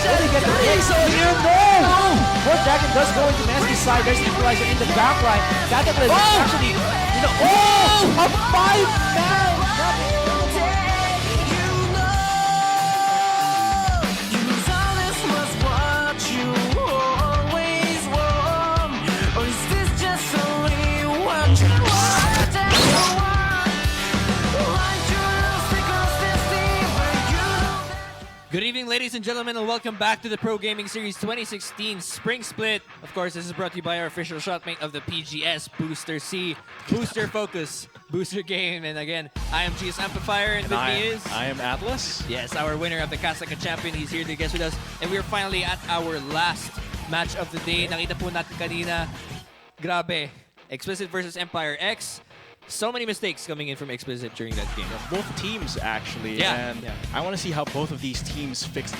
Will he get the hit here? No! More Dragon does go into Mansky's side. There's Equalizer in the back line. Catapult is actually, a 5-man! Good evening, ladies and gentlemen, and welcome back to the Pro Gaming Series 2016 Spring Split. Of course, this is brought to you by our official shotmate of the PGS, Booster C. Booster Focus, Booster Game. And again, I am GS Amplifier, and with me is... I am Atlas. Yes, our winner of the Kasaka Champion. He's here to guest with us. And we are finally at our last match of the day. Nakita po natin kanina, grabe, Explicit versus Empire X. So many mistakes coming in from Explicit during that game. Both teams, actually. And I want to see how both of these teams fix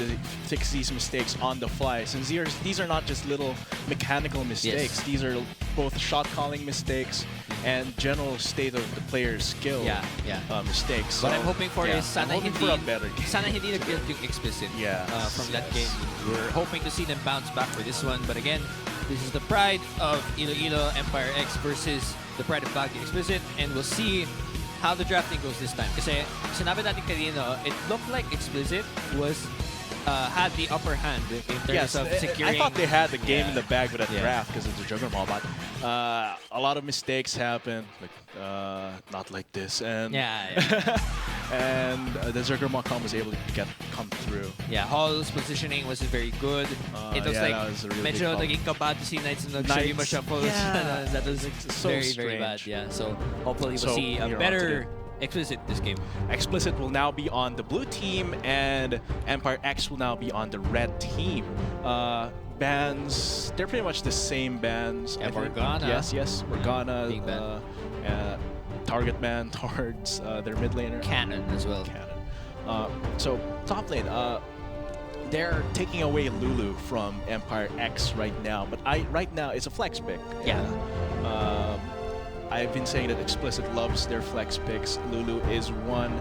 these mistakes on the fly. Since these are not just little mechanical mistakes. Yes. These are both shot calling mistakes and general state of the player's skill mistakes. What I'm hoping for is sana hindi nag-build yung Explicit from that game. We're hoping to see them bounce back for this one. But again, this is the pride of Iloilo Empire X versus the pride of Baguio Explicit, and we'll see how the drafting goes this time. Kasi sinabi natin kanina, it looked like Explicit was had the upper hand in terms of securing. I thought they had the game in the bag with that draft because of the Juggernaut, but a lot of mistakes happened, like not like this, and and the Juggernaut was able to come through. Yeah, Hall's positioning wasn't very good. It looks like medyo naging kabado si Knights and nag-show yung shuffles. That was so very, strange. very bad. Yeah, so hopefully we'll see a better Explicit this game. Explicit will now be on the blue team, and Empire X will now be on the red team. Bans, they're pretty much the same bans. Yeah, Morgana. Yes, Morgana. Target ban towards their mid laner. Cannon as well. Cannon. So top lane, they're taking away Lulu from Empire X right now, but right now it's a flex pick. I've been saying that Explicit loves their flex picks. Lulu is one.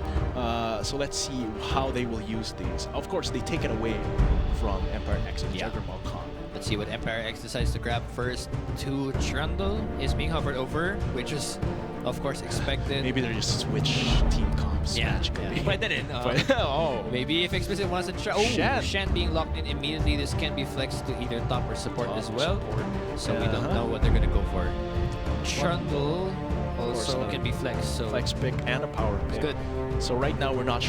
So let's see how they will use these. Of course, they take it away from Empire X and Juggernaut Khan. Let's see what Empire X decides to grab first. To Trundle is being hovered over, which is, of course, expected. Maybe they're just switch team comps. Pwede rin. Maybe if Explicit wants to try. Shen being locked in immediately. This can be flexed to either top or support as well. So we don't know what they're going to go for. Trundle also can be flexed. So flex pick and a power pick. Good. So right now we're not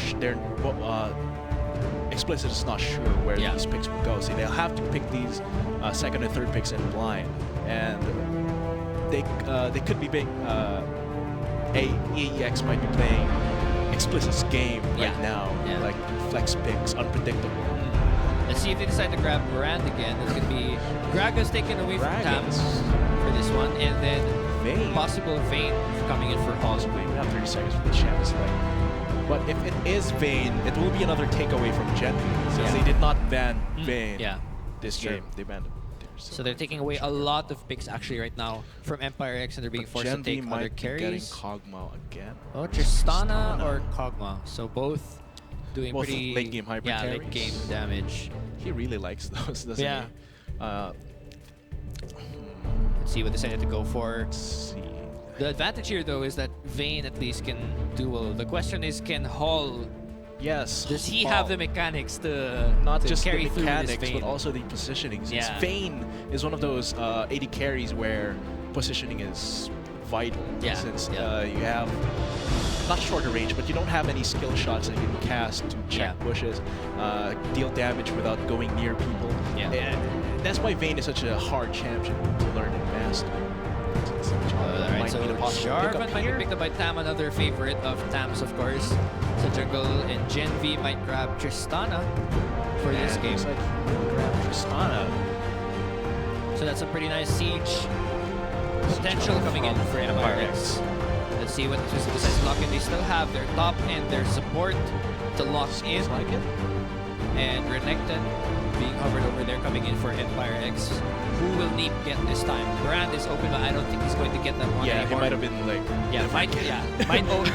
Explicit is not sure where these picks will go. So they'll have to pick these second and third picks in blind, and they could be big. AEX might be playing Explicit's game right now, like flex picks, unpredictable. Let's see if they decide to grab Brand again. It's gonna be Graga's taken away from Tams for this one, and then possible Vayne coming in for Possibly. We have 30 seconds for the champs, right? But if it is Vayne, it will be another takeaway from Gen V, since they did not ban Vayne this game. They banned him. So they're taking away a lot of picks actually right now from Empire X, and they're being forced to take other carries. Getting Kog'Maw again. Oh, Tristana or Kog'Maw. So both doing pretty late game hyper carries. Late game damage. He really likes those, doesn't he? Let's see what they decided to go for. Let's see. The advantage here, though, is that Vayne at least can duel. The question is, can Hall... Does he have the mechanics to not just carry the mechanics, through but also the positioning? Since Vayne is one of those AD carries where positioning is vital. Since you have not shorter range, but you don't have any skill shots that you can cast to check bushes, deal damage without going near people. That's why Vayne is such a hard champion to learn and master. Alright, so Jarvan might be picked up by Tam, another favorite of Tam's, of course. So jungle and Gen V might grab Tristana for this game. Looks like grab Tristana. So that's a pretty nice siege potential coming in for Empire X. Let's see what this decides to lock in. They still have their top and their support to lock in. Like it. And Renekton being hovered over there coming in for Empire X. Who will Neep get this time? Brand is open, but I don't think he's going to get that one anymore. He might have been like...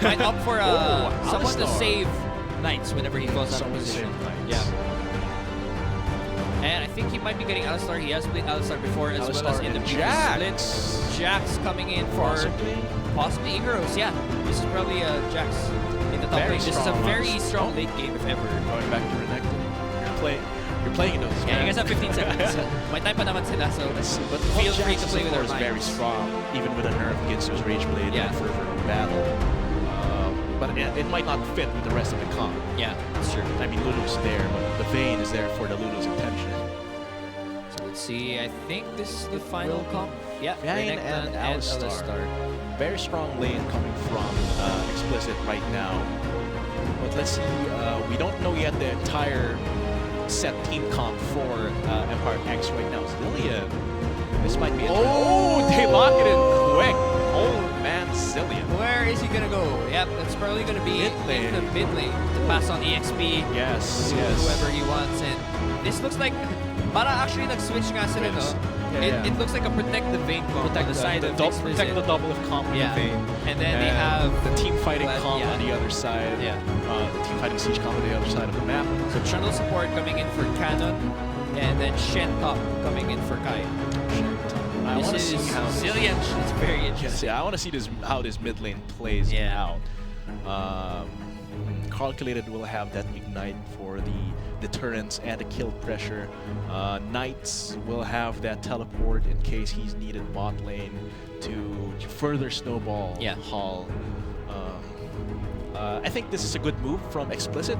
might opt for someone to save Knights whenever he goes out of position. think he might be getting Alistar. He has played Alistar before as well as in the Jax. previous split. Jax coming in for possibly heroes. Yeah, this is probably Jax in the top lane. This is a very strong late game if ever. Going back to Renekton. You're playing those. Yeah, you guys have 15 seconds. May time pa naman sila, so but feel free to play with our is minds. very strong, even with a nerf against his Rage Blade and Fervor Battle. But it might not fit with the rest of the comp. Yeah, that's true. I mean, Lulu's there, but the Vayne is there for the Lulu's intention. So let's see. I think this is the final comp. Yeah, Vayne and Alistar. Very strong lane coming from Explicit right now. But let's see. We don't know yet the entire set team comp for Empire X right now. Zillion. This might be it. Oh, they lock it in quick. Oh man, Zillion. Where is he gonna go? Yep, that's probably gonna be in the mid lane to pass on EXP. Yes, to whoever he wants. And this looks like para actually nag-switch nga sila, no? It looks like a protect the Vayne comp on the side of protect the double of comp with the Vayne. And then they have the team fighting comp on the other side. Yeah. The team fighting siege comp on the other side of the map. So Trundle support coming in for Cannon, and then Shen top coming in for Kai. I want to see how Zillion is very interesting. I want to see how this mid lane plays out. Calculated will have that ignite for the deterrence and the kill pressure. Knights will have that teleport in case he's needed bot lane to further snowball Hall. I think this is a good move from Explicit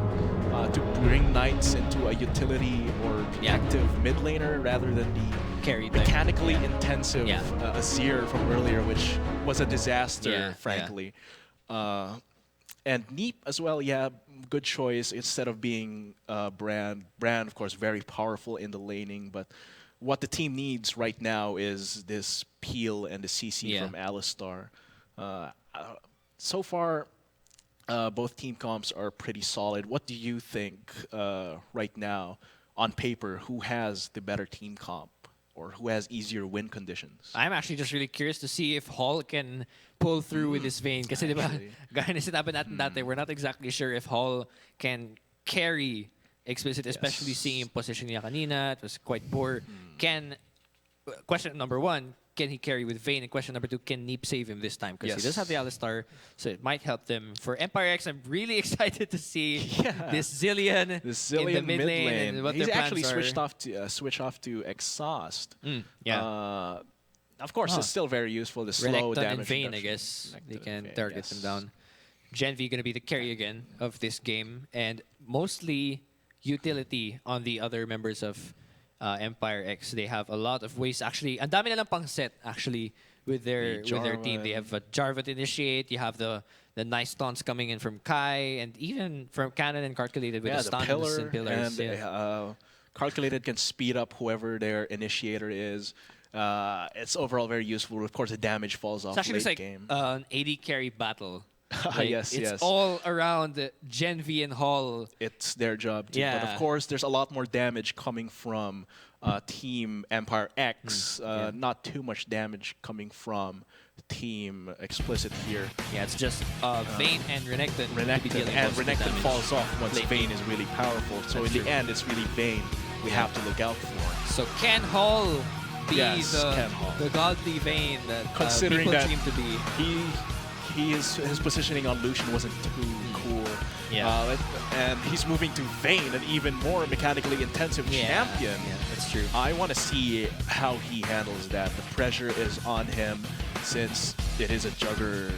to bring Knights into a utility or active mid laner rather than the mechanically intensive Azir from earlier, which was a disaster, frankly. And Neep as well, good choice instead of being Brand. Brand, of course, very powerful in the laning, but what the team needs right now is this peel and the CC from Alistar. So far, both team comps are pretty solid. What do you think right now, on paper, who has the better team comp? Or who has easier win conditions? I'm actually just really curious to see if Hall can pull through with this Vayne. Kasi diba, gaya na sinabi natin dati, we're not exactly sure if Hall can carry Explicit, especially seeing yung position niya kanina. It was quite poor. Question number one, can he carry with Vayne? And question number two, can Neep save him this time? Because he does have the Alistar, so it might help them. For Empire X, I'm really excited to see this Zillion in the mid lane. And what He's their actually plans switched off to Exhaust. Of course, Huh. it's still very useful. The slow Renekton damage and Vayne, I reduction. guess. They can Vayne, target them down. Gen V going to be the carry again of this game. And mostly utility on the other members of Empire X. They have a lot of ways. Actually, ang dami na lang pang set, actually, with their team. They have a Jarvan initiate. You have the nice taunts coming in from Kai. And even from Cannon and Calculated with the stuns and pillars. And Calculated can speed up whoever their initiator is. It's overall very useful. Of course, the damage falls off It's late game. an AD carry battle. Like, yes, it's all around Gen V and Hall. It's their job too. But of course, there's a lot more damage coming from Team Empire X. Not too much damage coming from Team Explicit here. Yeah, it's just Vayne and Renekton. Renekton falls off once Vayne is really powerful. So in the end, it's really Vayne we have to look out for. So can Hall be the godly Vayne that considering people that dream to be? His positioning on Lucian wasn't too cool. And he's moving to Vayne, an even more mechanically intensive champion. Yeah, that's true. I want to see how he handles that. The pressure is on him since it is a Jugger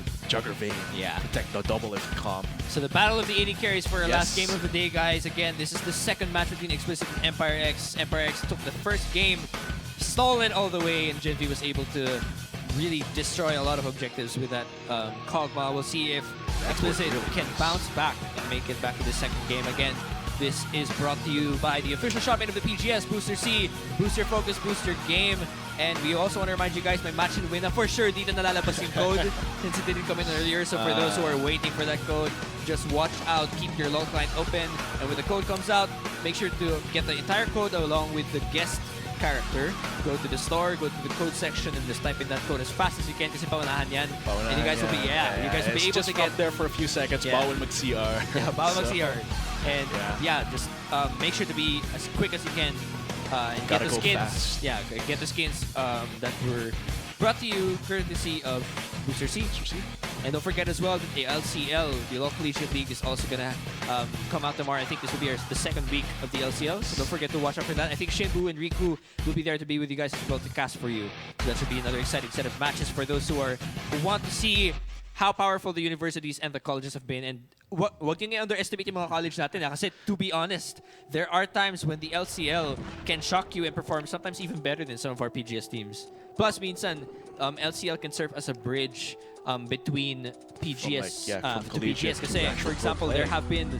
Vayne. Protect the double if comp. So the battle of the AD carries for our last game of the day, guys. Again, this is the second match between Explicit and Empire X. Empire X took the first game, stole it all the way, and Gen V was able to really destroy a lot of objectives with that Kog'Maw. We'll see if Explicit can bounce back and make it back to the second game. Again, this is brought to you by the official shopmate of the PGS, Booster C, Booster Focus, Booster Game. And we also want to remind you guys, may match and win na for sure. Dito nalalabas yung code since it didn't come in earlier. So for those who are waiting for that code, just watch out, keep your log client open. And when the code comes out, make sure to get the entire code along with the guest character. Go to the store, go to the code section, and just type in that code as fast as you can kasi paunahan yan. And you guys will be, you guys will be able to get there for a few seconds. Bawal mag-CR. Bawal mag-CR. And just make sure to be as quick as you can and get the skins. Yeah, get the skins that were brought to you courtesy of Booster C. And don't forget as well that the LCL, the Local Collegiate League, is also gonna come out tomorrow. I think this will be the second week of the LCL, so don't forget to watch out for that. I think Shinbu and Riku will be there to be with you guys as well to cast for you. So that should be another exciting set of matches for those who want to see how powerful the universities and the colleges have been. And wag nyo underestimate yung mga college natin. Kasi to be honest, there are times when the LCL can shock you and perform sometimes even better than some of our PGS teams. Plus, minsan, LCL can serve as a bridge between PGS to PGS. Kasi, for example, there have been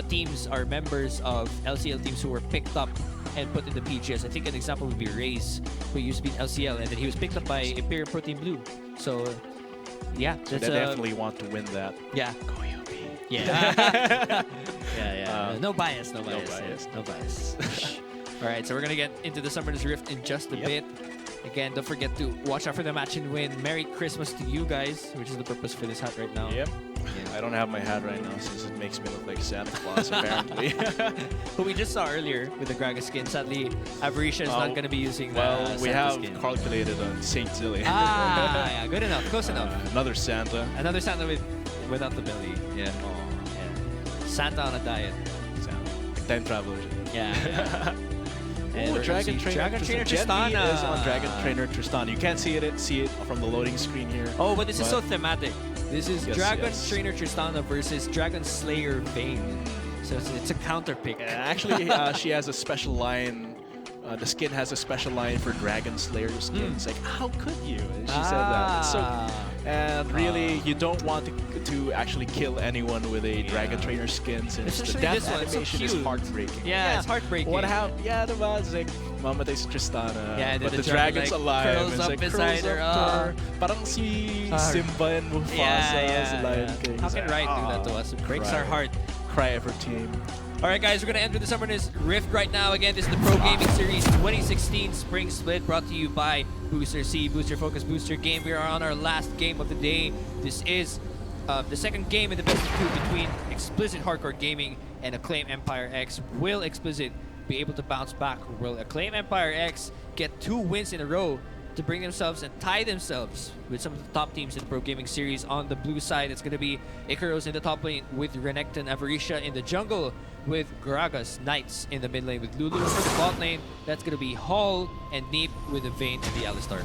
teams or members of LCL teams who were picked up and put in the PGS. I think an example would be Reyes, who used to be in LCL, and then he was picked up by Imperial Protein Blue. So, yeah, so they definitely want to win that. Yeah. Go UP. Yeah. yeah. No bias. No bias. All right, so we're gonna get into the Summoners Rift in just a bit. Again, don't forget to watch out for the match and win. Merry Christmas to you guys, which is the purpose for this hat right now. Yep. I don't have my hat right now since it makes me look like Santa Claus, apparently. Who we just saw earlier with the Graga skin. Sadly, Aberration is not going to be using well, we have skin. Calculated on Saint Zillion. Yeah, good enough. Close enough. Another Santa. Another Santa without the belly. Yeah. Yeah. Santa on a diet. Santa. Time traveler. Yeah. And Dragon Trainer Tristana is on Dragon Trainer Tristana. You can't see it from the loading screen here. Oh, but this is so thematic. This is Dragon Trainer Tristana versus Dragon Slayer Vayne. So it's a counter pick. Actually, she has a special line. The skin has a special line for Dragon Slayer skin. It's like, how could you? And she said that. So, and really, you don't want to actually kill anyone with a Dragon Trainer skin since the death animation is heartbreaking. Yeah, it's heartbreaking. What happened? Yeah, the it's like, mamatay si Tristana. Yeah, but the dragon's like, alive. Curls up beside her. Parang si Simba and Mufasa as Lion King. How can Riot do that to us? It breaks our heart. Cry for team. Alright guys, we're going to enter the Summoners Rift right now. Again, this is the Pro Gaming Series 2016 Spring Split brought to you by Booster C, Booster Focus, Booster Game. We are on our last game of the day. This is the second game in the best of two between Explicit Hardcore Gaming and Acclaim Empire X. Will Explicit be able to bounce back? Will Acclaim Empire X get 2 wins in a row to bring themselves and tie themselves with some of the top teams in the Pro Gaming Series? On the blue side, it's going to be Icaros in the top lane with Renekton, Avarisha in the jungle with Gragas, Knights in the mid lane with Lulu. For the bot lane, that's going to be Hall and Neep with the Vayne and the Alistar.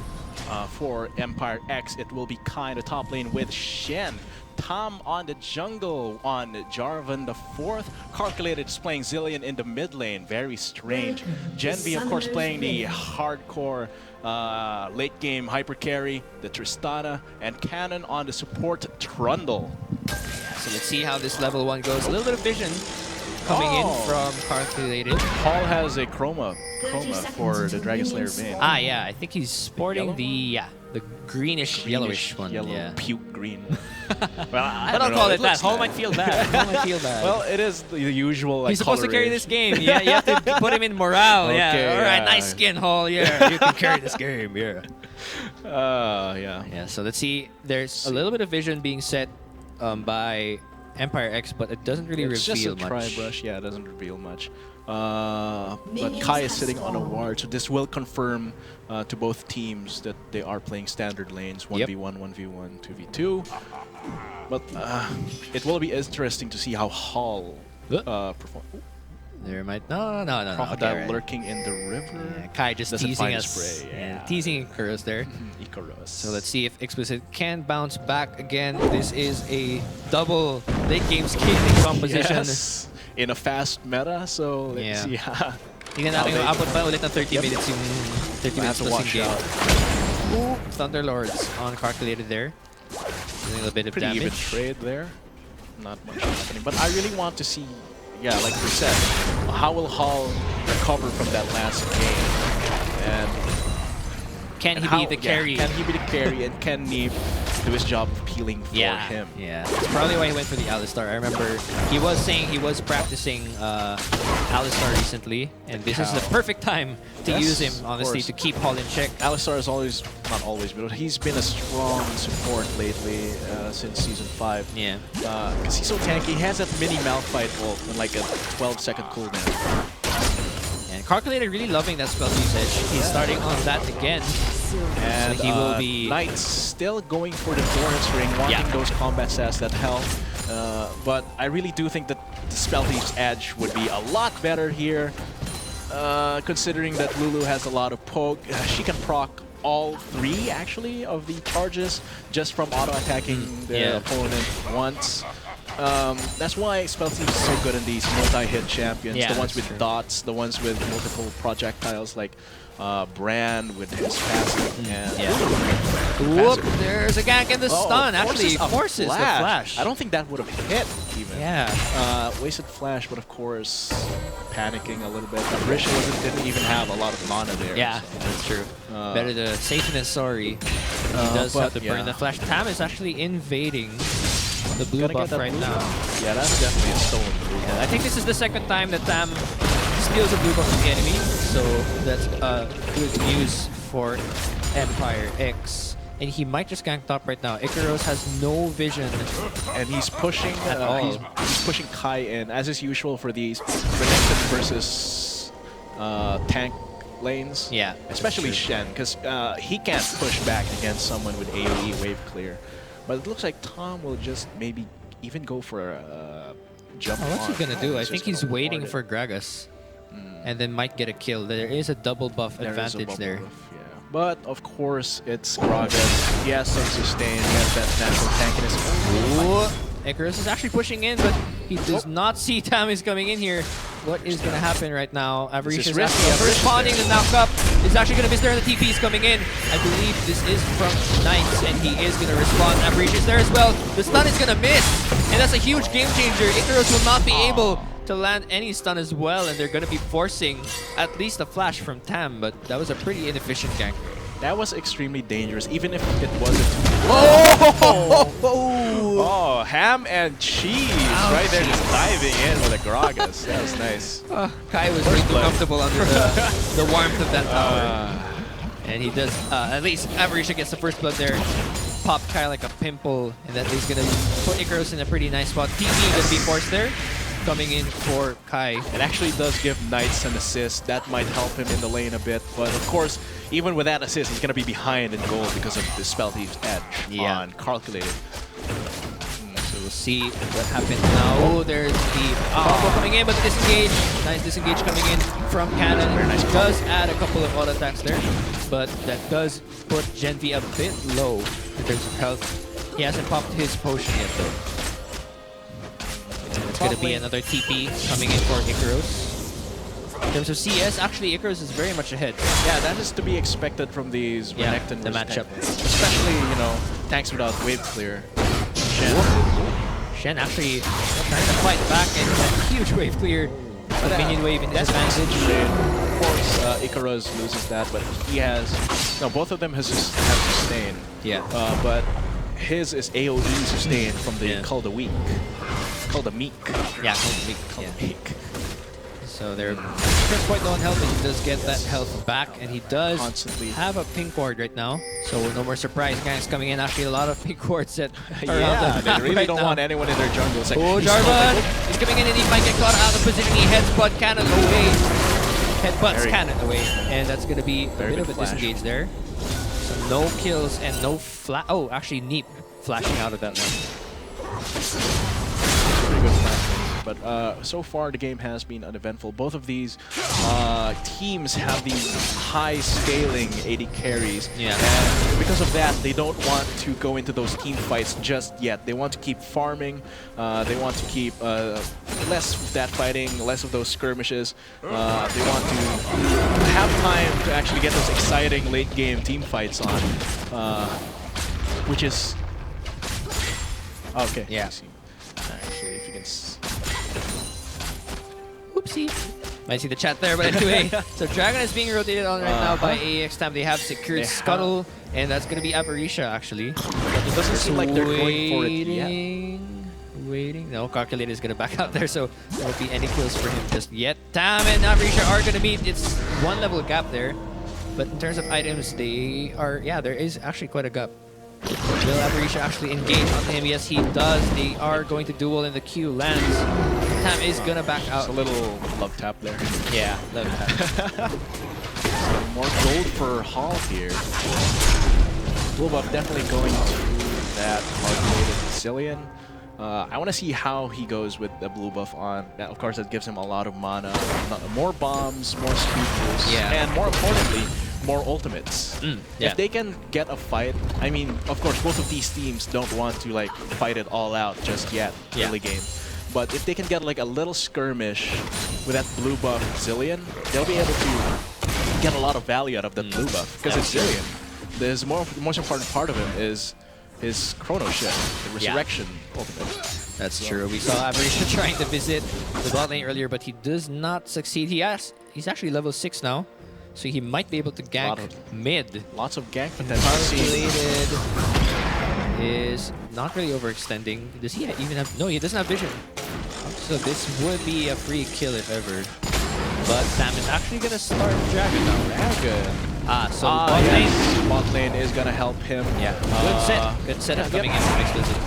For Empire X, it will be Kai in the top lane with Shen. Tom on the jungle on Jarvan the 4th. Calculated is playing Zillion in the mid lane. Very strange. Genvi, of course, playing the hardcore late game hyper carry, the Tristana, and Cannon on the support Trundle. So let's see how this level 1 goes. A little bit of vision coming in from Calculated. Paul has a chroma for the Dragon Slayer Vayne. Yeah, I think he's sporting the greenish, yellowish one. Yellow, puke green. Well, I don't call it that. Hall might feel bad. Well, it is the usual. Like, he's supposed to carry this game. Yeah, you have to put him in morale. Okay, all right, nice skin, Hall. Yeah, you can carry this game. Yeah. Yeah. So let's see. There's a little bit of vision being set by Empire X, but it doesn't really reveal much. It's just a tri-brush. Yeah, it doesn't reveal much. But Kai is sitting on a ward, so this will confirm to both teams that they are playing standard lanes, 1v1, 1v1, 2v2. But it will be interesting to see how Hall performs. There might no. Crocodile lurking in the river. Yeah, Kai just teasing us. Spray. Yeah. Teasing Icarus there. Icarus. So let's see if Explicit can bounce back again. This is a double late game scaling composition. Yes. In a fast meta, so let's see. Tingnan natin kung abot pa ulit ng 30 minutes yung 30 minutes plus in game. Thunderlords on Calculated there. Doing a little bit of damage. Pretty even trade there. Not much happening. But I really want to see, like we said, how will Hall recover from that last game? And can he be the carry? Can he be the carry, and can Neep do his job of peeling for him? Yeah, that's probably why he went for the Alistar. I remember he was saying he was practicing Alistar recently, and this is the perfect time to use him, honestly, to keep Hall in check. Alistar is always, not always, but he's been a strong support lately since Season 5. Yeah. Because he's so tanky. He has that mini Malphite ult and like a 12-second cooldown. And Calculator really loving that spell usage. He's starting on that again. And so he will be... Knight's still going for the Doran's Ring, wanting those combat stats that help. But I really do think that the Spell Thief's Edge would be a lot better here, considering that Lulu has a lot of poke. She can proc all 3 actually of the charges just from auto-attacking the opponent once. That's why Spell Thief is so good in these multi-hit champions. The ones with dots, the ones with multiple projectiles like Brand with his passive. Whoop, there's a gank and the stun. Actually forces the flash. I don't think that would have hit even. Yeah. Wasted flash, but of course panicking a little bit. Risha didn't even have a lot of mana there. Yeah, so. that's true. Better to safe than sorry. He does have to burn the flash. Tam is actually invading the blue buff right now. Yeah, that's definitely a stolen blue buff. I think this is the second time that Tam steals a blue buff from the enemy, so that's good news for Empire X. And he might just gank top right now. Icaros has no vision. And he's pushing at all. He's pushing Kai in, as is usual for these Renekton versus tank lanes. Yeah. Especially Shen, because he can't push back against someone with AoE wave clear. But it looks like Tom will just maybe even go for a jump on. What's he gonna do? I think he's waiting for Gragas. And then might get a kill. There is a double buff advantage there. But of course, it's Gragas. He has some sustain. He has that natural tankiness. Icarus is actually pushing in, but he does not see Tam is coming in here. What is going to happen right now? Avarice is responding. The knock-up is actually going to miss there, and the TP is coming in. I believe this is from Knights, and he is going to respond. Avarice is there as well. The stun is going to miss, and that's a huge game changer. Icarus will not be able to land any stun as well, and they're going to be forcing at least a flash from Tam, but that was a pretty inefficient gank. That was extremely dangerous, even if it wasn't. Oh, ham and cheese right there, just diving in with a Gragas. That was nice. Kai was way too comfortable under the warmth of that tower. And he does, at least Avarisha gets the first blood there. Pop Kai like a pimple, and that is going to put Icarus in a pretty nice spot. TP going to be forced there. Coming in for Kai. It actually does give Knights an assist. That might help him in the lane a bit. But of course, even with that assist, he's going to be behind in goal because of the Spell Thief's Edge on Calculated. So we'll see what happens now. Oh, there's the combo coming in, but the disengage. Nice disengage coming in from Cannon. Very nice. Does add a couple of auto attacks there, but that does put Gen V a bit low in terms of health. He hasn't popped his potion yet though. It's going to be another TP coming in for Icarus. In terms of CS, actually Icarus is very much ahead. Yeah, that is to be expected from these Renekton the matchup. Especially, you know, tanks without wave clear. Shen actually trying to fight back, and a huge wave clear. But minion wave in his advantage. Of course, Icarus loses that, but he has... No, both of them have sustain. Yeah. But his is AoE sustain from the Call the Weak. Called a Meek. Yeah, called a Meek. Called a Meek. So they're quite low on health, and he does get that health back, and he does have a pink ward right now. So no more surprise ganks coming in. Actually, a lot of pink wards that are they really don't want anyone in their jungle. Like, Jarvan! He's coming in, and he might get caught out of position. He headbutt Cannon away. Headbutts Cannon away, and that's going to be a bit of a disengage there. So no kills and no flash. Oh, actually, Neep flashing out of that one. Pretty good flash. But so far the game has been uneventful. Both of these teams have these high scaling AD carries. Yeah. And because of that, they don't want to go into those team fights just yet. They want to keep farming. They want to keep less of that fighting, less of those skirmishes. They want to have time to actually get those exciting late game team fights on. Which is... Okay. Yeah. Actually, if you can... Oopsie. Might see the chat there, but anyway. So Dragon is being rotated on right now by AEX Tam. They have secured Scuttle, and that's going to be Avarisha, actually. But it doesn't seem like they're going for it yet. Waiting. No, Calculator is going to back out there, so there won't be any kills for him just yet. Tam and Avarisha are going to meet. It's one level gap there. But in terms of items, they are... Yeah, there is actually quite a gap. Will Avarisha actually engage on him? Yes, he does. They are going to duel, and the Q lands. Tam is going to back out. It's a little love tap there. Yeah, love tap. More gold for Hall here. Blue buff definitely going to that hard-weighted Zillion. I want to see how he goes with the blue buff on. Of course, that gives him a lot of mana, more bombs, more speed boosts, and more importantly, more ultimates. If they can get a fight, I mean, of course, both of these teams don't want to like fight it all out just yet, early game. But if they can get like a little skirmish with that blue buff Zillion, they'll be able to get a lot of value out of that blue buff because it's Zillion. The most important part of him is his chrono shift, the resurrection ultimate. That's true. We saw Aberration trying to visit the bot lane earlier, but he does not succeed. He's actually level 6 now, so he might be able to gank mid. Lots of gank potential. Calculated is not really overextending. Does he even have... No, he doesn't have vision. So this would be a free kill if ever. But Sam is actually going to start Dragon now. Dragon. So bot lane is gonna help him. Yeah, good setup coming in from Explicit.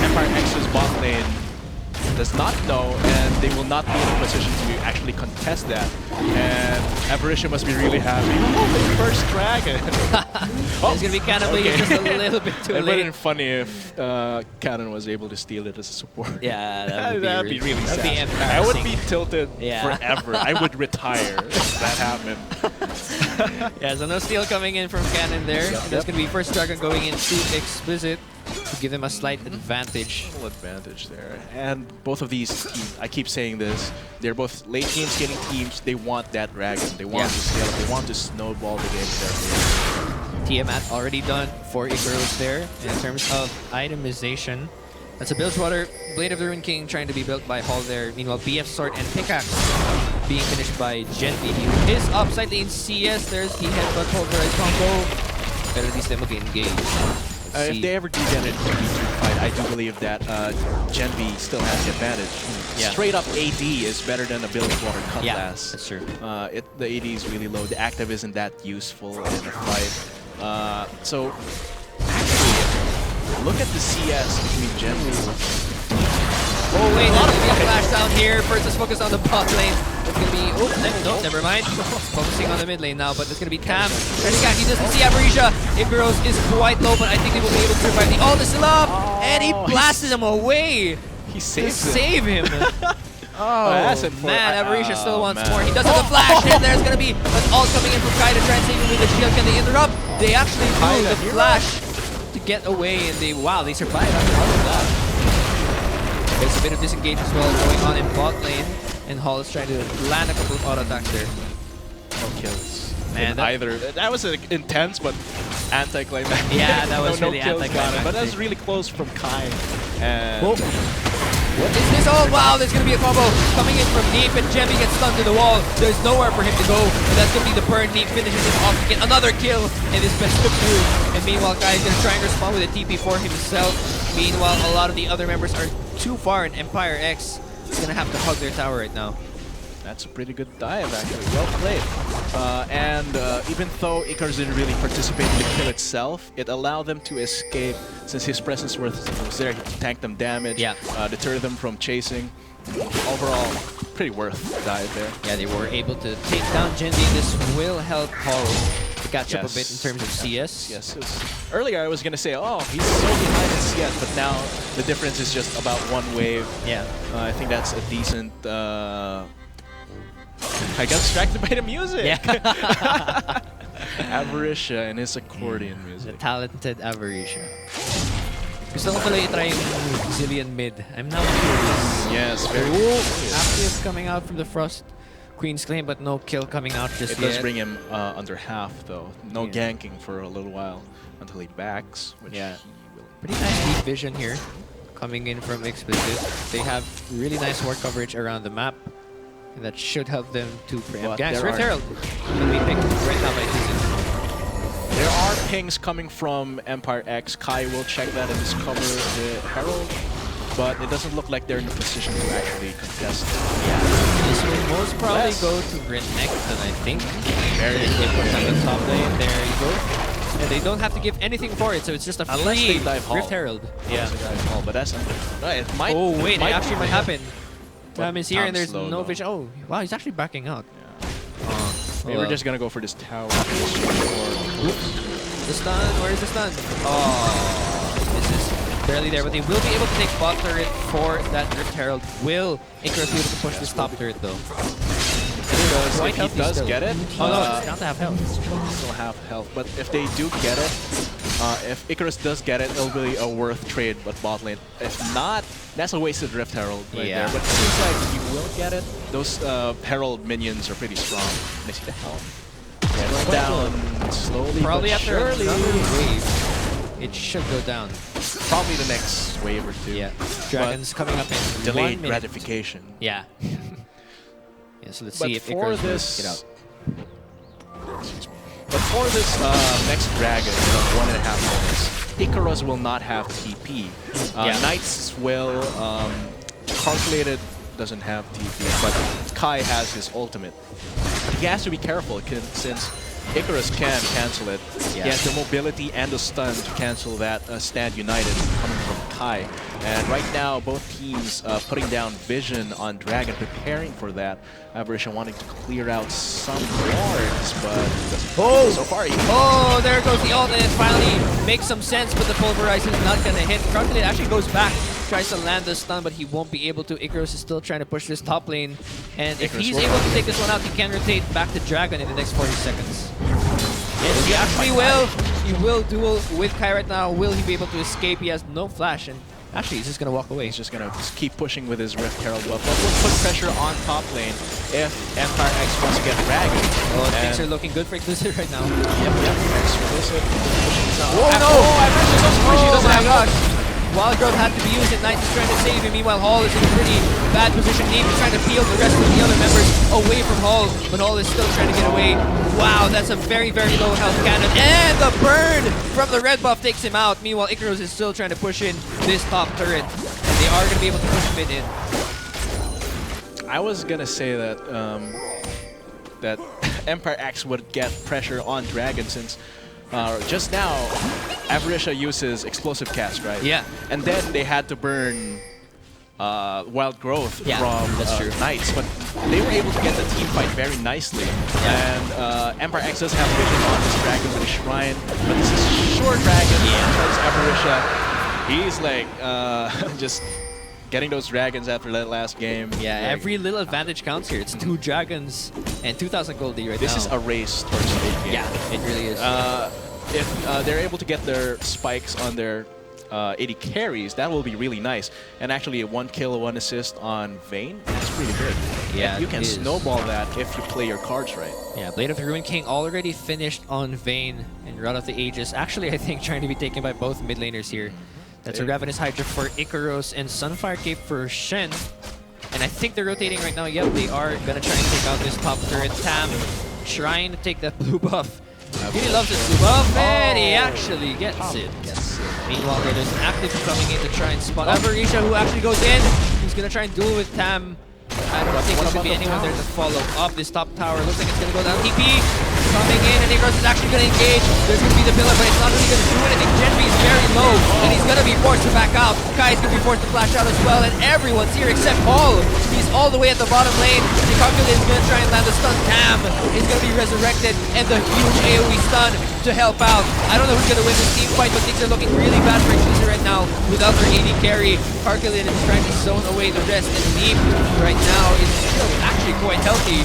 Empire X's bot lane does not know, and they will not be in a position to actually contest that. And Aberration must be really happy. Oh, the first dragon! It's gonna be cannibally just a little bit too late. It would have been funny if Cannon was able to steal it as a support. Yeah, that'd be really sad. I would be tilted forever. I would retire if that happened. Yeah, so no steal coming in from Cannon there. That's gonna be first dragon going into Explicit to give them a slight advantage. A little advantage there. And both of these teams, I keep saying this, they're both late game scaling teams. They want that dragon. They want to scale up. They want to snowball the game in their favor. Tiamat already done for Icarus there in terms of itemization. That's a Bilgewater, Blade of the Ruined King trying to be built by Hall there. Meanwhile, BF Sword and Pickaxe being finished by Genvi. He is up slightly in CS. There's the headbutt pulverized combo. But at least they will engage. If they ever do get into a fight, I do believe that Genvi still has the advantage. Straight up AD is better than a Bilgewater Cutlass. Yeah, that's true. The AD is really low. The active isn't that useful in a fight. So, actually, look at the CS between Genvi. Oh wait, there's going to be a flash down here. First, let's focus on the bot lane. It's going to be... Oh, no, never mind. Focusing on the mid lane now, but it's going to be Tam. He doesn't see Aberration. Icarus is quite low, but I think they will be able to survive. The ult is still up, and he blasted him away. He saved save him. Man, Aberration still wants more. He does have the flash, and there's going to be an ult coming in from Kai to try and save him with the shield. Can they interrupt? They actually do the flash to get away, and they survived after all of that. There's a bit of disengage as well going on in bot lane, and Hall is trying to land a couple of auto attacks there. No kills. Man, that was intense, but anticlimactic. Yeah, that was really anticlimactic. But that was really close from Kai. And what is this? Oh wow, there's gonna be a combo coming in from Neep, and Jemmy gets stunned to the wall. There's nowhere for him to go, and that's gonna be the burn. Neep finishes it off to get another kill in this best of two. And meanwhile, Kai is gonna try and respond with a TP for himself. Meanwhile, a lot of the other members are too far, and Empire X is gonna have to hug their tower right now. That's a pretty good dive, actually. Well played. Even though Icarus didn't really participate in the kill itself, it allowed them to escape since his presence was there to tank them damage, deter them from chasing. Overall, pretty worth the dive there. Yeah, they were able to take down Genvi. This will help Hall to catch up a bit in terms of CS. Yes. Earlier I was going to say, oh, he's so behind in CS, but now the difference is just about one wave. Yeah. I think that's a decent... I got distracted by the music. Yeah. Aberration and his accordion music. The talented Aberration. Gusto ko pala i-try yung Zillion mid. I'm now curious. Yes, very active coming out from the Frost Queen's Claim, but no kill coming out just yet. It does bring him under half, though. No ganking for a little while until he backs, which he will. Pretty nice deep vision here coming in from Explicit. They have really nice ward coverage around the map. And that should help them to preempt ganks. Rift Herald will be picked right now by Decisive. There are pings coming from Empire X. Kai will check that and discover the Herald, but it doesn't look like they're in a position to actually contest it. Yeah, this will most probably go to Renekton, I think. Very good on the top lane. There you go. And they don't have to give anything for it, so it's just a free Rift Herald. Yeah, but that's it might. Oh wait, it actually might happen. Tam is here and there's slow, no though. vision. Oh, wow, he's actually backing out. Maybe we're just gonna go for this tower. The stun, where is the stun? Oh, this is barely there, but they will be able to take bot turret for that Rift Herald. Will Icarus be able to push this top turret though? Because if he does get it, oh no, it's down to half health. Still have health, but if they do get it, if Icarus does get it, it'll be a worth trade but bot lane. If not, that's a wasted Rift Herald right there. But it seems like he will get it. Those Herald minions are pretty strong. They see the health. Going down slowly Probably but after surely. another wave, it should go down. Probably the next wave or two. Yeah, Dragon's coming up in Delayed 1 minute. gratification. Yeah. Yeah, so let's But see if for Icarus this, get out. But for this next dragon, 1.5 minutes, Icarus will not have TP. Knights will, Calculated doesn't have TP, but Kai has his ultimate. He has to be careful since Icarus can cancel it. He has the mobility and the stun to cancel that Stand United coming from Kai. And right now, both teams putting down vision on Dragon, preparing for that. Aberration wanting to clear out some wards, but so far there goes the ult, and it finally makes some sense, but the Pulverizer is not going to hit. Calculated actually goes back, tries to land the stun, but he won't be able to. Icarus is still trying to push this top lane, and if he's able to take this one out, he can rotate back to Dragon in the next 40 seconds. Yes, he actually will. He will duel with Kai right now. Will he be able to escape? He has no flash, and actually he's just going to walk away. He's just going to keep pushing with his Rift Herald buff. But we'll put pressure on top lane if Empire X wants to get Dragon. Oh, things are looking good for Exclusive right now. Yep, Exclusive. Oh no! Oh my gosh! Wild Growth had to be used and Knight is trying to save him. Meanwhile, Hall is in a pretty bad position. Name is trying to peel the rest of the other members away from Hall, but Hall is still trying to get away. Wow, that's a very, very low health cannon. And the burn from the red buff takes him out. Meanwhile, Icarus is still trying to push in this top turret, and they are going to be able to push mid in. I was going to say that that Empire X would get pressure on Dragon since just now, Avarisha uses Explosive Cast, right? Yeah. And then they had to burn Wild Growth from Knights, but they were able to get the team fight very nicely. And Empire X does have vision on this Dragon with a Shrine, but this is Short Dragon because Avarisha, he's like just getting those dragons after that last game. Yeah, every little advantage counts here. It's 2 dragons and 2,000 gold right now. This is a race towards the late game. Yeah, it really is. If they're able to get their spikes on their 80 carries, that will be really nice. And actually, a 1 kill, 1 assist on Vayne, that's pretty good. Yeah, and you can snowball that if you play your cards right. Yeah, Blade of the Ruined King already finished on Vayne and Rod of the Ages. Actually, I think trying to be taken by both mid laners here. That's a Ravenous Hydra for Icarus and Sunfire Cape for Shen. And I think they're rotating right now. Yep, they are going to try and take out this top turret. Tam trying to take that blue buff. Really loves this blue buff, and he actually gets it. Meanwhile, there's an active coming in to try and spot Avarisha, who actually goes in. He's going to try and duel with Tam. I don't think there should be anyone there to follow up this top tower. Looks like it's going to go down. TP coming in, and Icarus is actually going to engage. There's going to be the pillar, but it's not really going to do anything. Genvi is very low, and he's going to be forced to back out. Kai is going to be forced to flash out as well, and everyone's here except Paul. He's all the way at the bottom lane. The Calculated is going to try and land the stun. Tam is going to be resurrected, and the huge AoE stun to help out. I don't know who's going to win this team fight, but things are looking really bad for Exclusive right now without their AD carry. Calculated is trying to zone away the rest, and Neem right now is still actually quite healthy.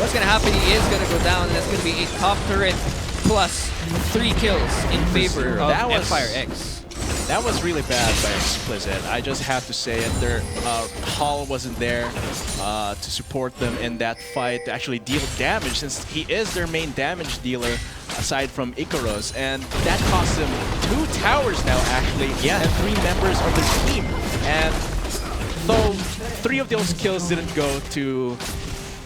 What's going to happen, he is going to go down, and that's going to be a top turret plus 3 kills in favor of Empire X. That was really bad by Explicit. I just have to say it. Their Hall wasn't there to support them in that fight, to actually deal damage, since he is their main damage dealer aside from Icarus, and that cost them 2 towers now actually, and 3 members of their team. And though 3 of those kills didn't go to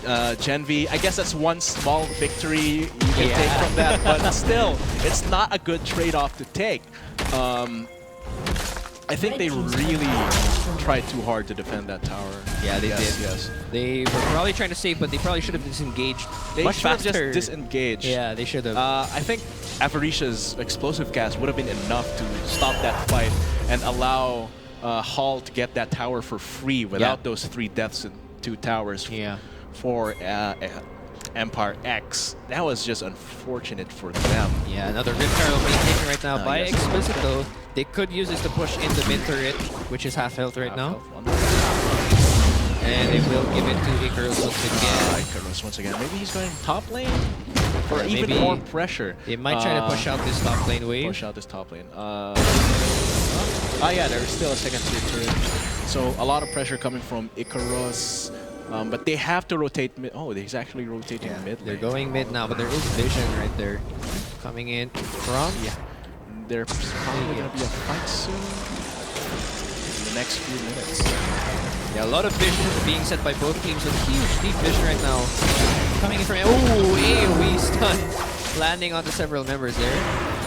Genvi, I guess that's one small victory you can take from that, but still, it's not a good trade-off to take. I think they really tried too hard to defend that tower. Yeah, they did. Yes. They were probably trying to save, but they probably should have disengaged They much should have faster. just disengaged. Yeah, they should have. I think Avarisha's explosive cast would have been enough to stop that fight and allow Hall to get that tower for free without those 3 deaths and 2 towers for Empire X. That was just unfortunate for them. Yeah, another Rift Herald being taken right now by Explicit though. They could use this to push in the mid turret, which is half health right now. And they will give it to Icarus once again. Icarus once again. Maybe he's going top lane? Or even more pressure. They might try to push out this top lane wave. Push out this top lane. Yeah, there's still a second tier turret. So a lot of pressure coming from Icarus. But they have to rotate mid. Oh, he's actually rotating mid. They're going mid now, but there is vision right there. Coming in from... There's probably going to be a fight soon. In the next few minutes. Yeah, a lot of vision being set by both teams with huge deep vision right now. Coming in from... Oh, AoE stun. Landing onto several members there.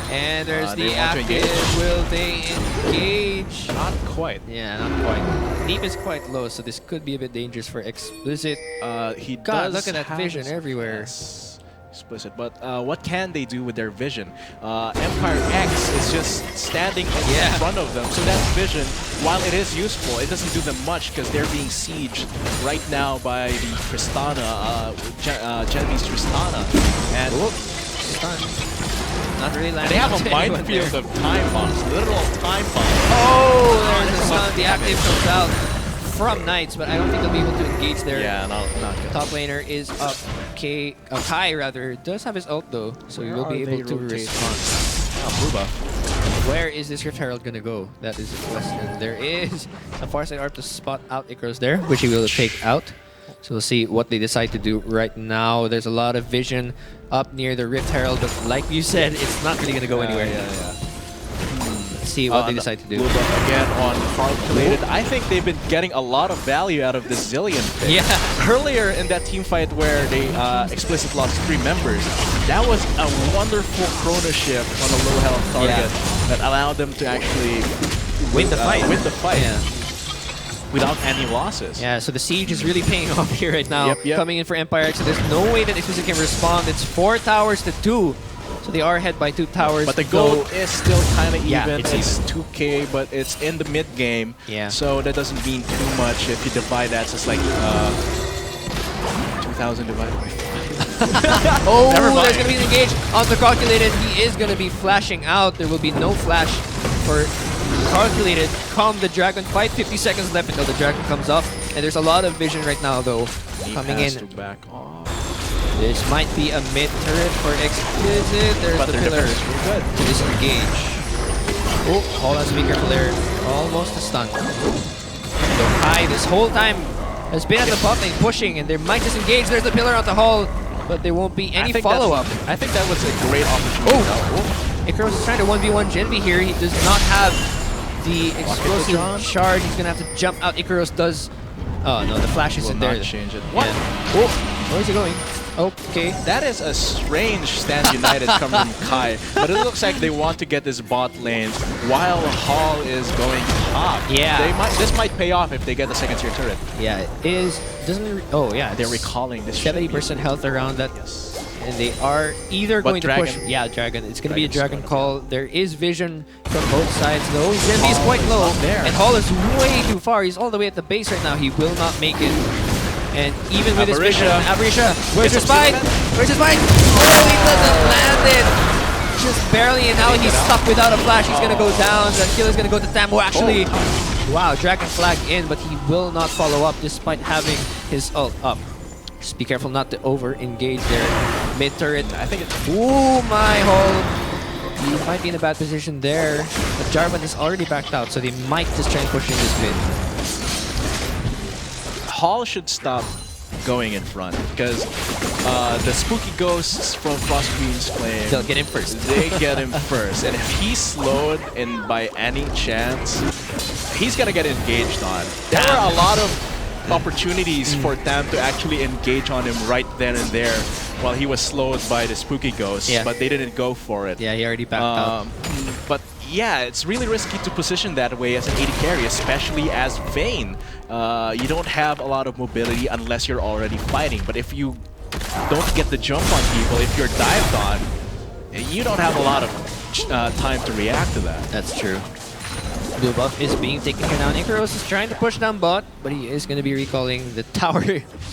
And there's the active. Will they engage? Not quite. Yeah, not quite. Deep is quite low, so this could be a bit dangerous for Explicit. God, look at that vision everywhere. Explicit, but what can they do with their vision? Empire X is just standing in front of them, so that vision, while it is useful, it doesn't do them much because they're being sieged right now by the Tristana, Genevieve Tristana. And not really landing. They have a minefield of time bombs, literal time bombs. Oh, there's the stun. The active comes out from Knights, but I don't think they'll be able to engage there. Yeah, not good. Top laner is up. Kai rather does have his ult though, so he will be able to respond. Blue buff. Where is this Rift Herald gonna go? That is the question. There is a Farsight ARP to spot out Icarus there, which he will take out. So we'll see what they decide to do right now. There's a lot of vision up near the Rift Herald, but like you said, it's not really gonna go anywhere. Let's see what they decide to do. Blue buff again on calculated. I think they've been getting a lot of value out of this Zillion pick. Yeah. Earlier in that team fight where they Explicit lost 3 members, that was a wonderful chrono shift on a low health target that allowed them to actually win the fight. Without any losses. Yeah, so the siege is really paying off here right now. Coming in for Empire X, so there's no way that Explicit can respond. It's 4 towers to 2. So they are ahead by 2 towers. But the goal is still kind of even. It's 2K, but it's in the mid game. Yeah. So that doesn't mean too much if you divide that. So it's like 2,000 divided by 5. Oh, there's going to be an engage on the calculated. He is going to be flashing out. There will be no flash for calculated. Calm the dragon fight. 50 seconds left until the dragon comes up. And there's a lot of vision right now, though, coming in. To back off. This might be a mid turret for Explicit. There's the pillar to disengage. Oh, Hola, be careful there. Almost a stun. So Kai this whole time has been at the bot lane pushing, and they might disengage. There's the pillar on the hull, but there won't be any follow-up. I think that was a great opportunity. Icarus is trying to 1v1 Genvi here. He does not have the explosive charge. He's going to have to jump out. Icarus does... Oh, no, the flash isn't there. Change it. What? Oh, where is he going? Okay. That is a strange stand United coming from Kai, but it looks like they want to get this bot lane while Hall is going top. Yeah. This might pay off if they get the second tier turret. Yeah, it is. Doesn't oh yeah, they're recalling this. 70% health around that. Yes. And they are either going to push. Yeah, Dragon. It's going to be a Dragon call. There is vision from both sides though. Genvi is quite low, and Hall is way too far. He's all the way at the base right now. He will not make it. And even with his vision, Aberisha, where's your spike? Where's his spike? Oh, he doesn't land it! Just barely, and now he's stuck without a flash. He's gonna go down. The kill is gonna go to Tambo, actually. Wow, Dragon flag in, but he will not follow up despite having his ult up. Just be careful not to over-engage there. Mid-turret. I think it's... Ooh, my hole. He might be in a bad position there. But Jarvan is already backed out, so they might just try and push in this mid. Hall should stop going in front because the spooky ghosts from Frost Queen's Flame, they'll get him first. They get him first, and if he's slowed in by any chance, he's gonna get engaged on. There are a lot of opportunities for Tam to actually engage on him right then and there while he was slowed by the spooky ghosts, but they didn't go for it. Yeah, he already backed out. But yeah, it's really risky to position that way as an AD carry, especially as Vayne. You don't have a lot of mobility unless you're already fighting. But if you don't get the jump on people, if you're dived on, you don't have a lot of time to react to that. That's true. blue buff is being taken care down. Icarus is trying to push down bot, but he is going to be recalling the tower.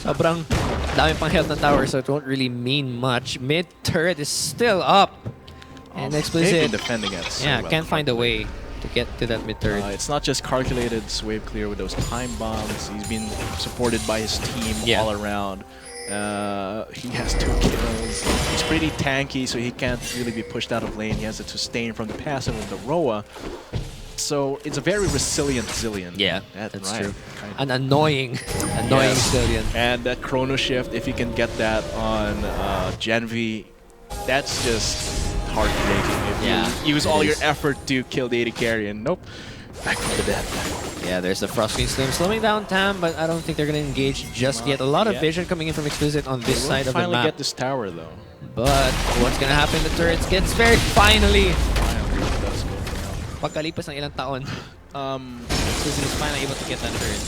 Sobrang dami pang health ng tower, so it won't really mean much. Mid turret is still up. And Explicit, they've been defending it so well. Can't find a way to get to that mid turret. It's not just calculated wave clear with those time bombs. He's been supported by his team all around. He has 2 kills. He's pretty tanky, so he can't really be pushed out of lane. He has to sustain from the passive of the Roa. So it's a very resilient Zillion. Yeah, that's right. true. An annoying Zillion. And that Chrono Shift, if you can get that on Genvi, that's just heartbreaking. If you use all your effort to kill the AD carry, and nope, back to the death. Yeah, there's the Frosty Slim slowing down Tam, but I don't think they're going to engage just yet. A lot of vision coming in from Explicit on this side of the map. Finally get this tower though. But what's going to happen? The turrets gets very finally. Pagkalipas ng ilang taon, Explicit is finally able to get that turret.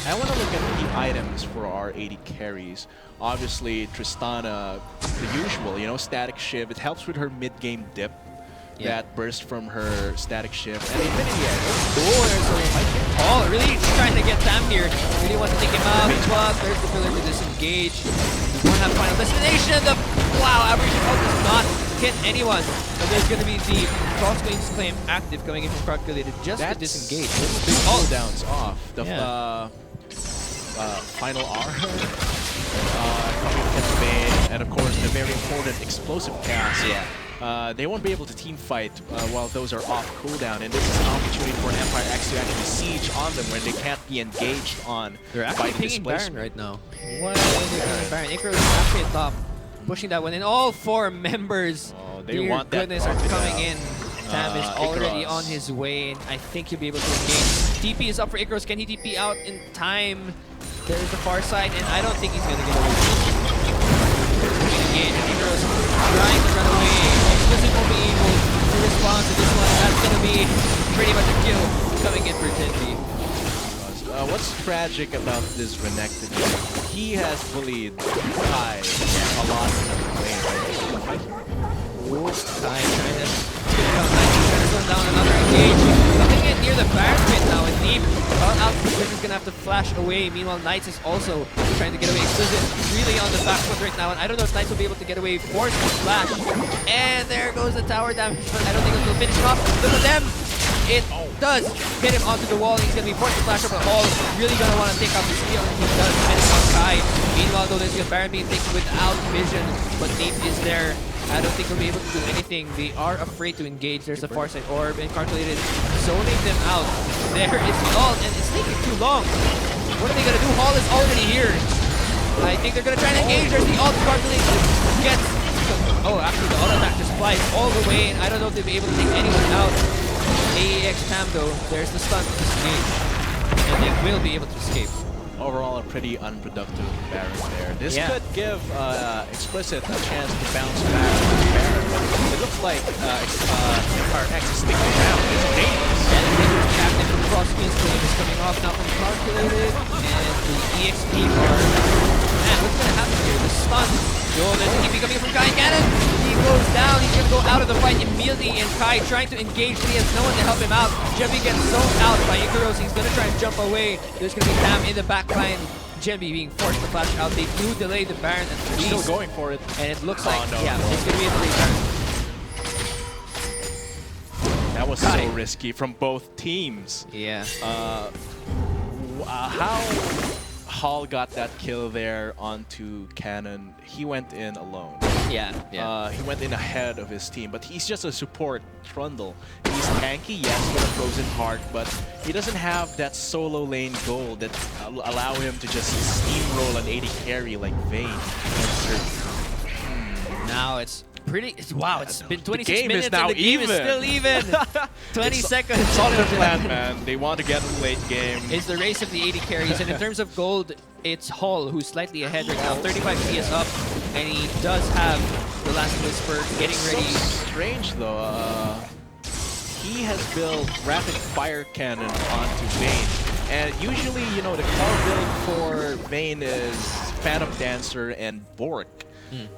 I want to look at the items for our AD carries. Obviously, Tristana, the usual, you know, static shiv. It helps with her mid-game dip. That burst from her static shift. And Infinity Edge. Oh, really trying to get Tam here. Really wants to take him out. But there's the pillar to disengage. We won't have final destination. Wow, average ult does not hit anyone. But there's going to be the Crossclaim's claim active coming in from Calculated just to disengage. Big cooldowns off. The final R. Coming from Bane. And of course, the very important explosive cast. They won't be able to team fight while those are off cooldown, and this is an opportunity for an Empire X to actually siege on them when they can't be engaged on. They're actually pinging Baron right now. What are they pinging Baron? Icarus is actually at top, pushing that one, and all 4 members, dear goodness, are coming in. Tam is already on his way, and I think he'll be able to engage. TP is up for Icarus. Can he TP out in time? There's the far side, and I don't think he's going to get away with it. Icarus trying to run away. Explicit will be able to respond to this one. That's going to be pretty much a kill coming in for Tenji. What's tragic about this Renekton is he has bullied Kai a lot in the lane. Kai trying to slow down another engage. Coming in near the Baron pit now, and Deep out. Explicit is going to have to flash away. Meanwhile, Knights is also trying to get away. Explicit really on the back foot right now, and I don't know if Knights will be able to get away. Forced to flash. And there goes the tower damage, but I don't think it'll finish off. Look at them! It does hit him onto the wall. He's going to be forced to flash up the hall. Really going to want to take out the steal, and he does finish on Kai. Meanwhile, though, there's the Baron being taken without vision, but Deep is there. I don't think he'll be able to do anything. They are afraid to engage. There's the far side orb, and Calculated zoning them out. There is the ult, and it's taking too long. What are they going to do? Hall is already here. I think they're going to try to engage. There's the ult. Calculated gets... Oh, actually, the ult attack just flies all the way, and I don't know if they'll be able to take anyone out. AEX Tam, though, there's the stun to disengage, and they will be able to escape. Overall, a pretty unproductive Baron there. This could give Explicit a chance to bounce back with Baron, but it looks like Empire X is sticking around. It's dangerous. And the dangerous captain from Crossfield's claim is coming off now from Calculated, and the EXP bar. Man, what's going to happen here? The stun. Oh, there's a TP coming from Kai Cannon. He goes down. He's going to go out of the fight immediately, and Kai trying to engage, but he has no one to help him out. Jembi gets zoned out by Icarus. He's going to try and jump away. There's going to be Tam in the back line. Jembi being forced to flash out. They do delay the Baron at least. Still going for it. And it looks like, it's going to be a delay Baron. That was so risky from both teams. Yeah. How Hall got that kill there onto Cannon, he went in alone. He went in ahead of his team, but he's just a support Trundle. He's tanky, yes, with a frozen heart, but he doesn't have that solo lane goal that allow him to just steamroll an AD carry like Vayne. Now it's pretty... Wow, it's been 26 game minutes is now and the game is still even. 20 seconds. It's on their plan, man. They want to get a late game. It's the race of the AD carries, and in terms of gold, it's Hall who's slightly ahead right now. 35 CS up, and he does have the last whisper getting ready. So strange though. He has built rapid fire cannon onto Vayne, and usually, you know, the core build for Vayne is Phantom Dancer and Bork,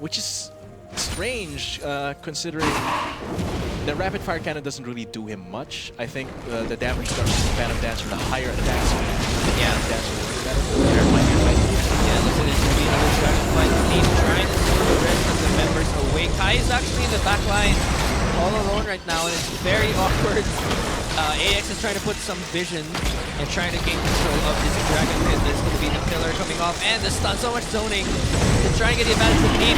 which is strange considering the rapid fire cannon doesn't really do him much. I think the damage comes from Phantom Dancer, the higher attack speed. Yeah. Dancer works better. There might be a right here. Yeah, looks like there's going to be another dragon fight. He's trying to steal the rest of the members away. Kai is actually in the back line all alone right now, and it's very awkward. AEX is trying to put some vision and trying to gain control of this dragon pit. There's going to be the pillar coming off, and the stun, so much zoning to try and get the advantage of Deep.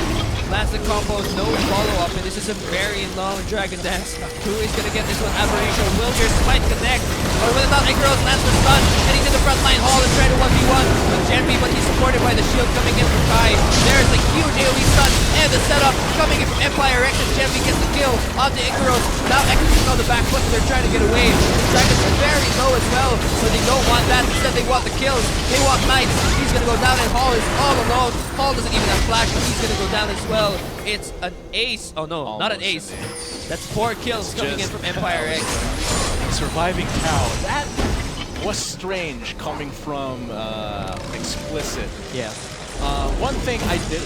Lands the combo, no follow-up, and this is a very long Dragon Dance. Who is going to get this one? Aberration. Will your spike connect? Or will it not? Icaros lands the stun, heading to the front line. Hall is trying to 1v1 with Genvi, but he's supported by the shield coming in from Kai. There's a huge AoE stun, and the setup coming in from Empire X, and Genvi gets the kill onto Icaros. Now Icaros is on the back foot, and they're trying to get away. The Dragons are very low as well, so they don't want that. Instead, they want the kills. They want Knights. He's going to go down, and Hall is all alone. Hall doesn't even have flash, but he's going to go down as well. It's an ace. Oh no, not an ace. That's 4 kills coming in from Empire X. Surviving Cow. That was strange coming from Explicit. Yeah. One thing I did.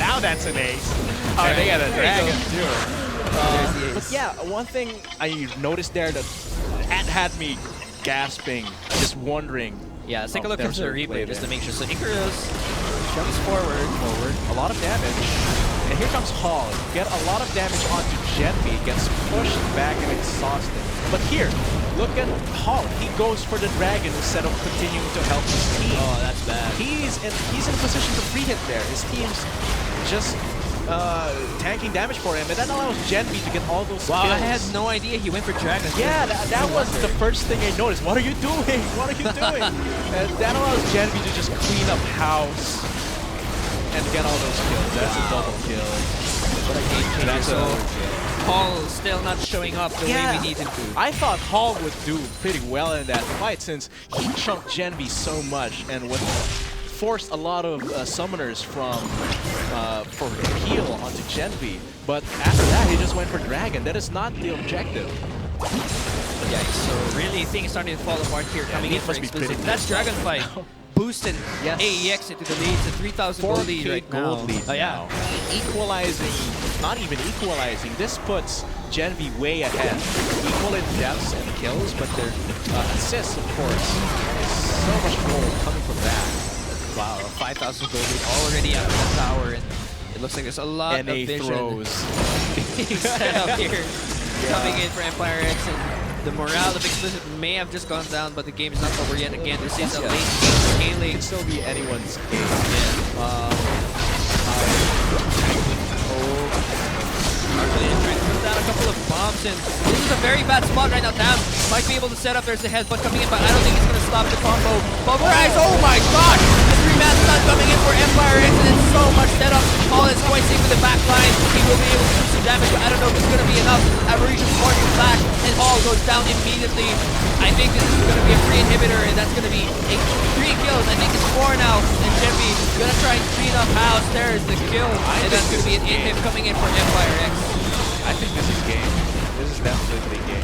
Now that's an ace. Alright, they got a there you dragon go. too. But yeah, one thing I noticed there that had me gasping, just wondering. Yeah, let's take a look at the replay just to make sure. So Icarus jumps forward, a lot of damage. And here comes Hall. Get a lot of damage onto Genvi, gets pushed back and exhausted. But here, look at Hall. He goes for the dragon instead of continuing to help his team. Oh, that's bad. He's in a position to free hit there. His team's just tanking damage for him, and that allows Genvi to get all those kills. I had no idea he went for dragon. Yeah, that was the first thing I noticed. What are you doing? What are you doing? And that allows Genvi to just clean up house and get all those kills. That's a double kill. What a game changer. That's so Hall still not showing up the way we need him to. I thought Hall would do pretty well in that fight since he chunked Genvi so much and would force a lot of summoners from for heal onto Genvi. But after that, he just went for Dragon. That is not the objective. Yeah, so really things starting to fall apart here coming in for Explicit. That's Dragon Fight. Boosting AEX into the lead. It's a 3,000 gold lead right now. Oh yeah. Equalizing, not even equalizing. This puts Genvi way ahead. Equal in deaths and kills, but their assists, of course, is so much gold coming from that. Wow, 5,000 gold lead already out of the tower, and it looks like there's a lot of vision being set up here. Coming in for Empire X, and the morale of Explicit may have just gone down, but the game is not over yet. Again, this is a late game scaling. It can still be anyone's game. Puts down a couple of bombs, and this is a very bad spot right now. Damn, might be able to set up. There's the headbutt coming in, but I don't think it's going to stop the combo. Pulverize, oh my gosh! The 3-man stun coming in for Empire X, and it's so much setup. Hall is quite safe in the back line. He will be able to do some damage, but I don't know if it's going to be enough. Aberration forcing flash, and Hall goes down immediately. I think this is going to be a free inhibitor, and that's going to be 3 kills. I think it's 4 now, and Genvi going to try and clean up house. There is the kill, and that's going to be an inhib coming in for Empire X. I think this is game. This is definitely game.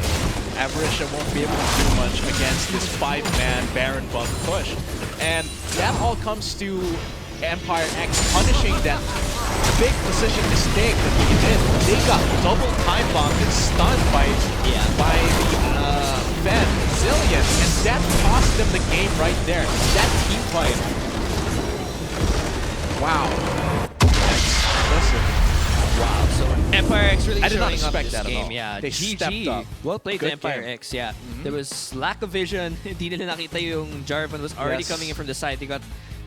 Aberration won't be able to do much against this 5-man Baron buff push. And that all comes to Empire X punishing that big position mistake that they did. They got double time bombed and stunned by the Fen Zillion, and that cost them the game right there. That team fight. Wow. Listen. Wow, so Empire X really I did not showing up expect this that game. at all. Yeah, They GG. stepped up. Well played to Good Empire game. X, yeah. There was lack of vision. Hindi nila nakita yung Jarvan was already coming in from the side. They got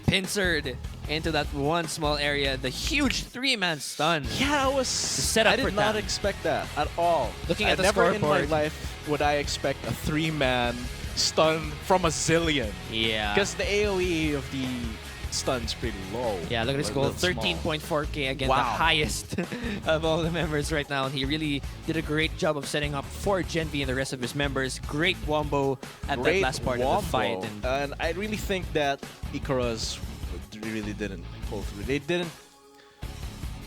pincered into that one small area. The huge 3-man stun. Yeah, it was. Setup I did not them. expect that at all. Looking at the never in my scoreboard. life would I expect a 3-man stun from a Zillion. Yeah. Because the AoE of the stun's pretty low. Yeah, look at his Or goal, little small. 13.4k again, the highest of all the members right now. And he really did a great job of setting up for Genvi and the rest of his members. Great wombo at that last part of the fight. And I really think that Icarus really didn't pull through.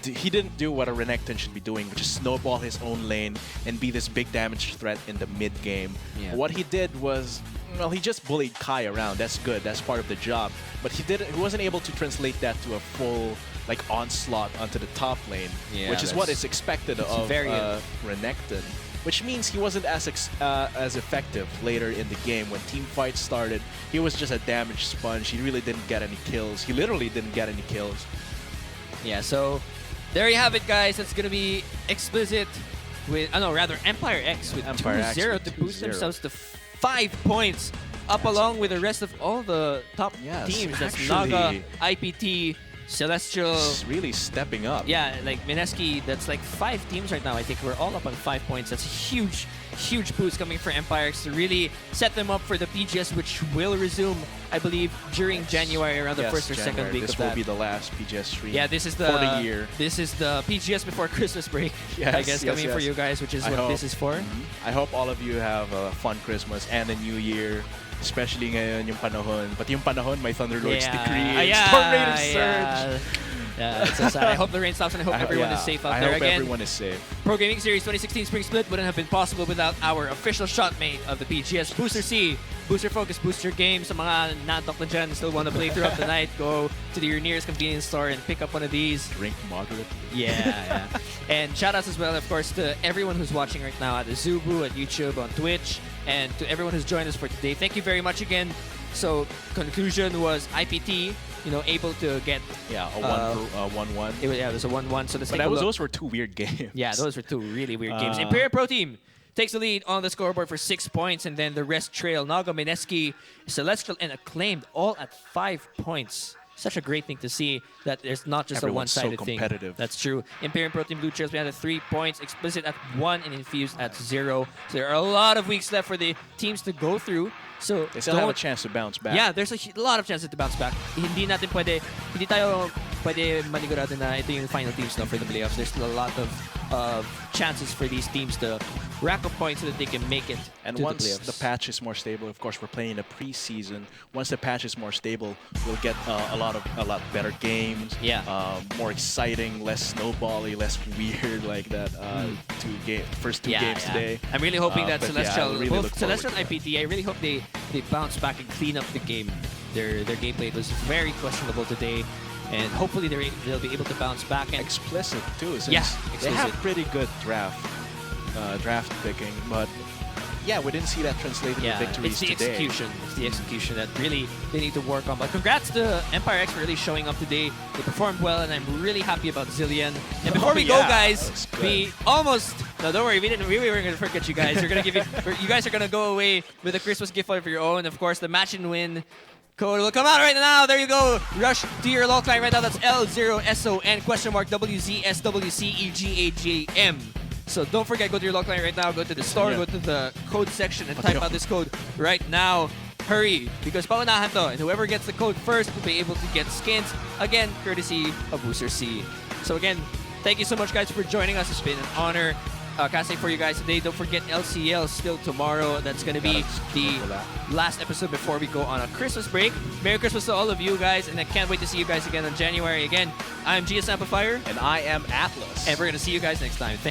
He didn't do what a Renekton should be doing, which is snowball his own lane and be this big damage threat in the mid game. Yeah. What he did was, well, he just bullied Kai around. That's good. That's part of the job. But he wasn't able to translate that to a full like onslaught onto the top lane, which is what is expected of Renekton. Which means he wasn't as effective later in the game. When team fights started, he was just a damage sponge. He really didn't get any kills. He literally didn't get any kills. Yeah, so there you have it, guys. It's going to be Explicit with, Empire X with 2-0 to boost themselves to 5 points, up along with the rest of all the top teams. That's Naga, IPT, Celestial. Really stepping up. Yeah, like Mineski, that's like 5 teams right now. I think we're all up on 5 points. That's a huge, huge boost coming for Empire X to really set them up for the PGS, which will resume, I believe, during January, around the first or second week of that. This will be the last PGS stream. Yeah, this is the for the year. This is the PGS before Christmas break, I guess, coming for you guys, which is what this is for. I hope all of you have a fun Christmas and a New Year. Especially ngayon yung panahon. Pati yung panahon, may Thunderlord's Decree, Storm Raider Surge. Yeah, it's so sad. I hope the rain stops and I hope everyone is safe out there. I hope again. everyone is safe. Pro Gaming Series 2016 Spring Split wouldn't have been possible without our official shotmate of the PGS, Booster C. Booster Focus, Booster Game. Sa mga nantok na dyan, still want to play throughout the night, go to your nearest convenience store and pick up one of these. Drink moderate. Yeah. And shoutouts as well, of course, to everyone who's watching right now at the Zubu, at YouTube, on Twitch, and to everyone who's joined us for today. Thank you very much again. So, conclusion was IPT, able to get a 1-1. It was a 1-1. So those were 2 weird games. Yeah, those were 2 really weird games. Imperial Pro Team takes the lead on the scoreboard for 6 points, and then the rest trail Naga, Mineski, Celestial, and Acclaimed all at 5 points. Such a great thing to see that there's not just a one-sided so thing. competitive. That's true. Imperial Pro Team Blue Trails behind at 3 points, Explicit at 1, and Infused at 0. So there are a lot of weeks left for the teams to go through. So they still have a chance to bounce back. Yeah, there's a lot of chances to bounce back. Hindi tayo pwede manigurado na ito yung final teams for the playoffs. There's still a lot of chances for these teams to rack up points so that they can make it and to once the playoffs. The patch is more stable, of course, we're playing a preseason. Once the patch is more stable, we'll get a lot better games. Yeah. More exciting, less snowbally, less weird like that. First two games today. I'm really hoping that Celestial, both Celestial and IPT, I really hope they bounce back and clean up the game. Their gameplay was very questionable today. And hopefully they'll be able to bounce back. And Explicit too, since Explicit. They have pretty good draft picking, but we didn't see that translated to victories today. It's the execution that really they need to work on. But congrats to Empire X for really showing up today. They performed well, and I'm really happy about Zillion. And before we go, guys, we almost. No, don't worry. We weren't going to forget you guys. You guys are going to go away with a Christmas gift of your own. Of course, the match and win code will come out right now. There you go. Rush to your local client right now. That's L0SON !WZSWCEGAGM. So don't forget, go to your local client right now. Go to the store, go to the code section, and type out this code right now. Hurry, because paunahan to. And whoever gets the code first will be able to get skins. Again, courtesy of Booster C. So again, thank you so much, guys, for joining us. It's been an honor casting for you guys today. Don't forget LCL still tomorrow. That's going to be the last episode before we go on a Christmas break. Merry Christmas to all of you guys, and I can't wait to see you guys again in January. Again, I'm GS Amplifier. And I am Atlas. And we're going to see you guys next time. Thank you.